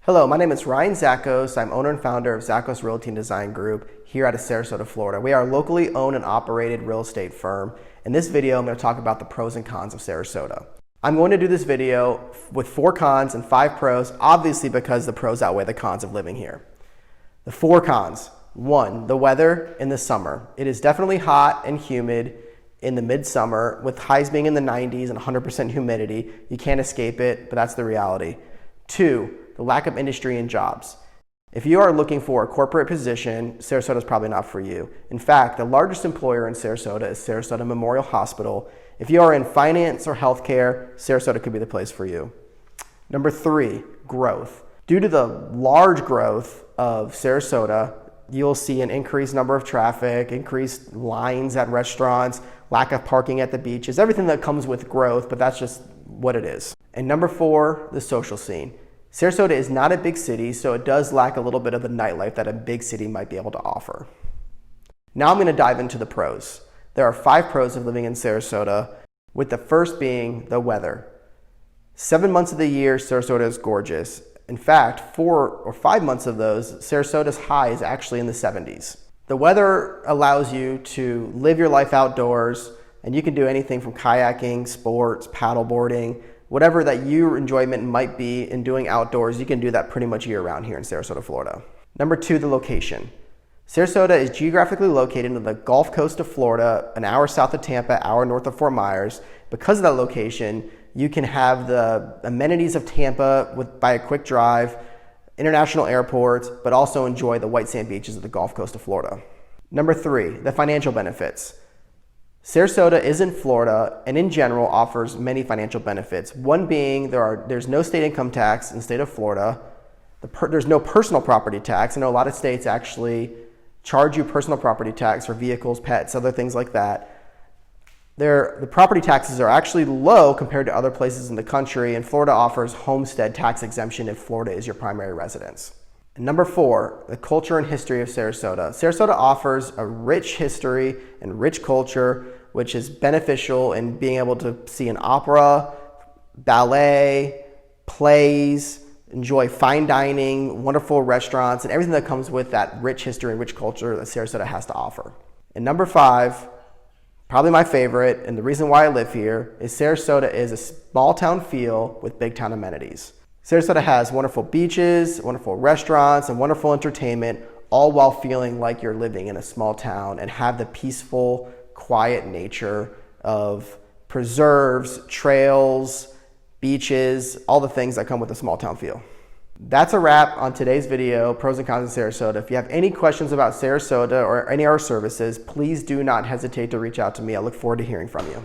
Hello, my name is Ryan Zachos. I'm owner and founder of Zachos Realty Design Group here out of Sarasota, Florida. We are a locally owned and operated real estate firm. In this video, I'm going to talk about the pros and cons of Sarasota. I'm going to do this video with 4 cons and 5 pros, obviously because the pros outweigh the cons of living here. The 4 cons. 1, the weather in the summer. It is definitely hot and humid in the midsummer with highs being in the 90s and 100% humidity. You can't escape it, but that's the reality. 2, the lack of industry and jobs. If you are looking for a corporate position, Sarasota is probably not for you. In fact, the largest employer in Sarasota is Sarasota Memorial Hospital. If you are in finance or healthcare, Sarasota could be the place for you. Number 3, growth. Due to the large growth of Sarasota, you'll see an increased number of traffic, increased lines at restaurants, lack of parking at the beaches, everything that comes with growth, but that's just what it is. And number 4, the social scene. Sarasota is not a big city, so it does lack a little bit of the nightlife that a big city might be able to offer. Now I'm going to dive into the pros. There are 5 pros of living in Sarasota, with the first being the weather. 7 months of the year, Sarasota is gorgeous. In fact, 4 or 5 months of those, Sarasota's high is actually in the 70s. The weather allows you to live your life outdoors, and you can do anything from kayaking, sports, paddleboarding, whatever that your enjoyment might be in doing outdoors, you can do that pretty much year-round here in Sarasota, Florida. Number 2, the location. Sarasota is geographically located in the Gulf Coast of Florida, an hour south of Tampa, hour north of Fort Myers. Because of that location, you can have the amenities of Tampa by a quick drive, international airports, but also enjoy the white sand beaches of the Gulf Coast of Florida. Number 3, the financial benefits. Sarasota is in Florida and in general offers many financial benefits. One being there's no state income tax in the state of Florida. There's no personal property tax. I know a lot of states actually charge you personal property tax for vehicles, pets, other things like that. The property taxes are actually low compared to other places in the country, and Florida offers homestead tax exemption if Florida is your primary residence. And number 4, the culture and history of Sarasota. Sarasota offers a rich history and rich culture, which is beneficial in being able to see an opera, ballet, plays, enjoy fine dining, wonderful restaurants, and everything that comes with that rich history and rich culture that Sarasota has to offer. And number 5, probably my favorite, and the reason why I live here, is Sarasota is a small town feel with big town amenities. Sarasota has wonderful beaches, wonderful restaurants, and wonderful entertainment, all while feeling like you're living in a small town and have the peaceful, quiet nature of preserves, trails, beaches, all the things that come with a small town feel. That's a wrap on today's video, Pros and Cons of Sarasota. If you have any questions about Sarasota or any of our services, please do not hesitate to reach out to me. I look forward to hearing from you.